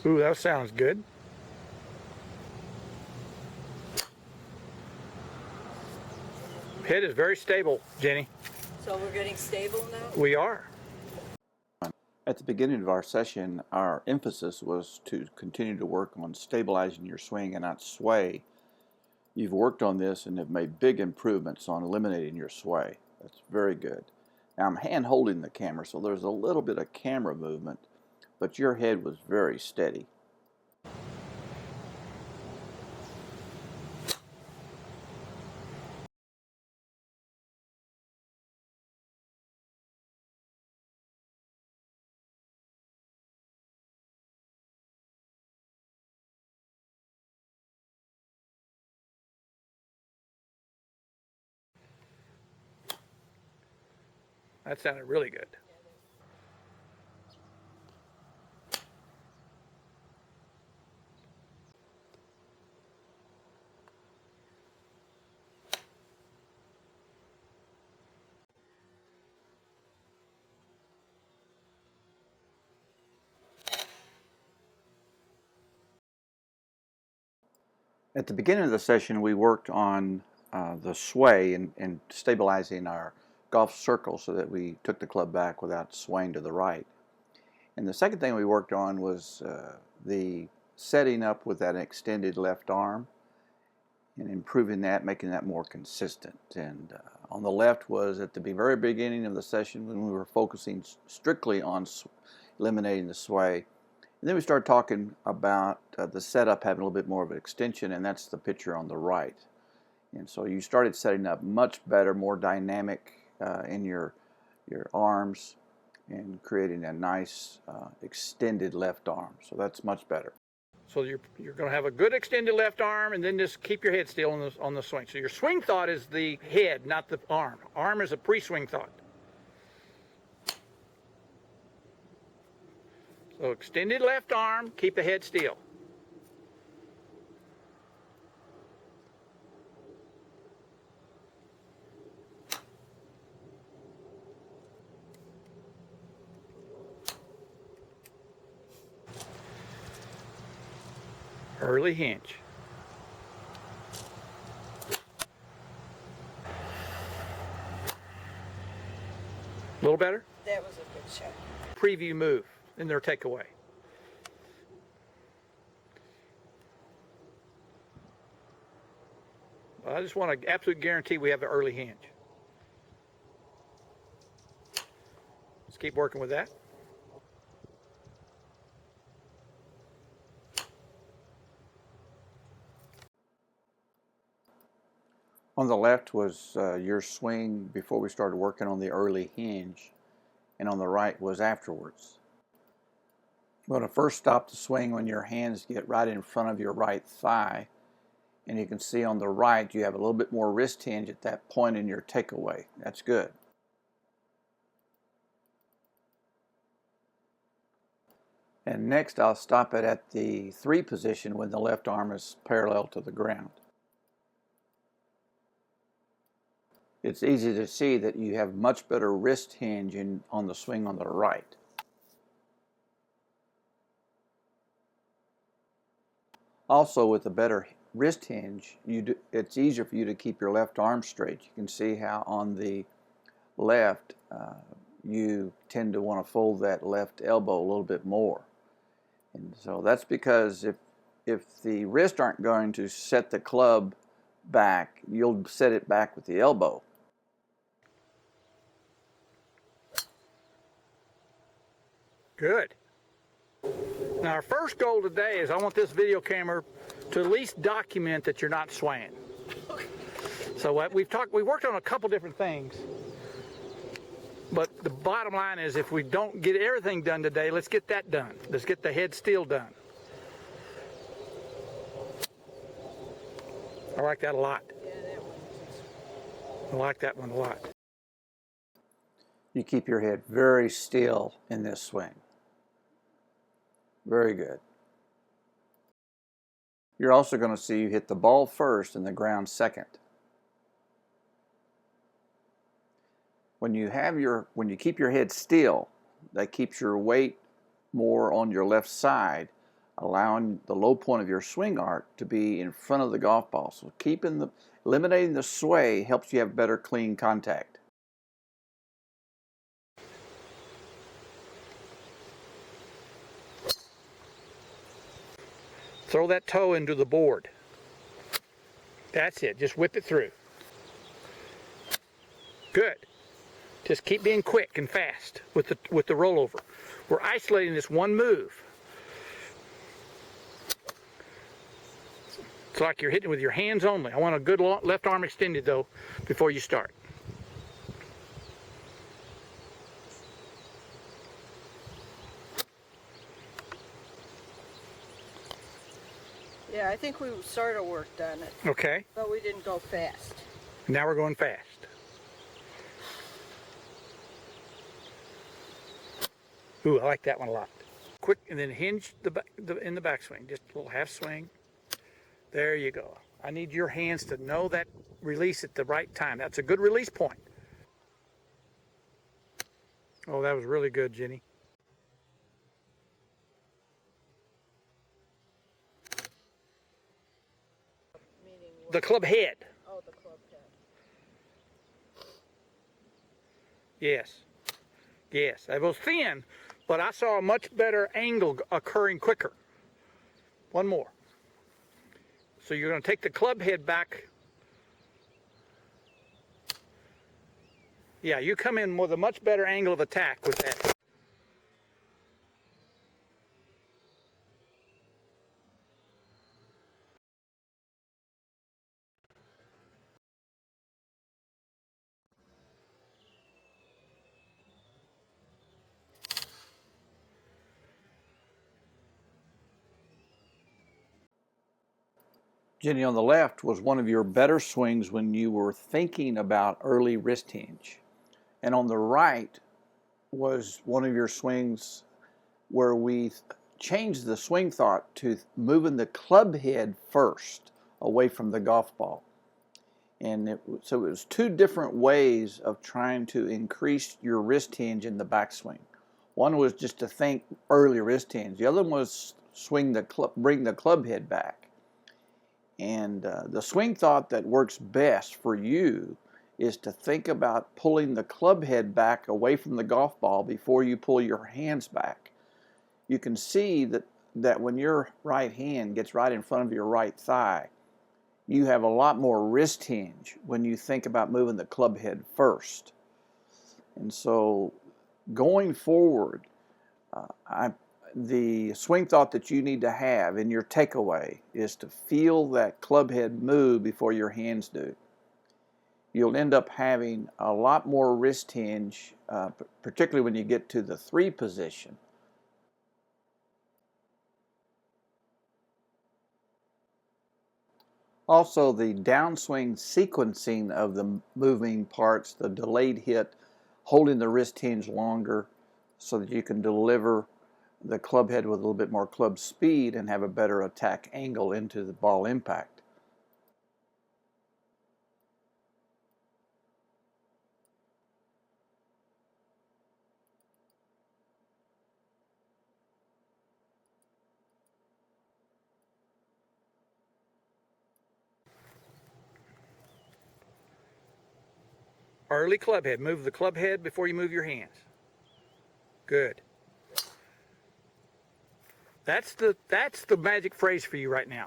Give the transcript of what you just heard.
Ooh, that sounds good. Head is very stable, Jenny. So we're getting stable now? We are. At the beginning of our session, our emphasis was to continue to work on stabilizing your swing and not sway. You've worked on this and have made big improvements on eliminating your sway. That's very good. Now I'm hand holding the camera, so there's a little bit of camera movement, but your head was very steady. That sounded really good. At the beginning of the session, we worked on the sway and stabilizing our golf circle so that we took the club back without swaying to the right. And the second thing we worked on was the setting up with that extended left arm and improving that, making that more consistent. And on the left was at the very beginning of the session when we were focusing strictly on eliminating the sway. And then we started talking about the setup having a little bit more of an extension, and that's the picture on the right. And so you started setting up much better, more dynamic in your arms and creating a nice extended left arm. So that's much better. So you're going to have a good extended left arm, and then just keep your head still on the swing. So your swing thought is the head, not the arm. Arm is a pre-swing thought. So extended left arm, keep the head still. Early hinge. A little better? That was a good shot. Preview move in their takeaway. I just want to absolute guarantee we have the early hinge. Let's keep working with that. On the left was your swing before we started working on the early hinge, and on the right was afterwards. You want to first stop the swing when your hands get right in front of your right thigh, and you can see on the right you have a little bit more wrist hinge at that point in your takeaway. That's good. And next I'll stop it at the 3 position when the left arm is parallel to the ground. It's easy to see that you have much better wrist hinge on the swing on the right. Also, with a better wrist hinge, it's easier for you to keep your left arm straight. You can see how on the left you tend to want to fold that left elbow a little bit more. And so that's because if the wrists aren't going to set the club back, you'll set it back with the elbow. Good. Now our first goal today is I want this video camera to at least document that you're not swaying. So we worked on a couple different things, but the bottom line is if we don't get everything done today, let's get that done. Let's get the head still done. I like that a lot. I like that one a lot. You keep your head very still in this swing. Very good. You're also going to see you hit the ball first and the ground second. When you keep your head still, that keeps your weight more on your left side, allowing the low point of your swing arc to be in front of the golf ball. So eliminating the sway helps you have better clean contact. Throw that toe into the board. That's it. Just whip it through. Good. Just keep being quick and fast with the rollover. We're isolating this one move. It's like you're hitting with your hands only. I want a good left arm extended though before you start. Yeah, I think we sort of worked on it. Okay. But we didn't go fast. Now we're going fast. Ooh, I like that one a lot. Quick, and then hinge in the backswing. Just a little half swing. There you go. I need your hands to know that release at the right time. That's a good release point. Oh, that was really good, Ginny. Meaning what? The club head. Oh, the club head. Yes. Yes. It was thin, but I saw a much better angle occurring quicker. One more. So you're going to take the club head back. Yeah, you come in with a much better angle of attack with that. Jenny, on the left was one of your better swings when you were thinking about early wrist hinge. And on the right was one of your swings where we changed the swing thought to moving the club head first away from the golf ball. And so it was two different ways of trying to increase your wrist hinge in the backswing. One was just to think early wrist hinge. The other one was bring the club head back. And the swing thought that works best for you is to think about pulling the club head back away from the golf ball before you pull your hands back. You can see that when your right hand gets right in front of your right thigh, you have a lot more wrist hinge when you think about moving the club head first. And so going forward, the swing thought that you need to have in your takeaway is to feel that club head move before your hands do. You'll end up having a lot more wrist hinge, particularly when you get to the 3 position. Also, the downswing sequencing of the moving parts, the delayed hit, holding the wrist hinge longer so that you can deliver the club head with a little bit more club speed and have a better attack angle into the ball impact. Early club head. Move the club head before you move your hands. Good. That's the magic phrase for you right now.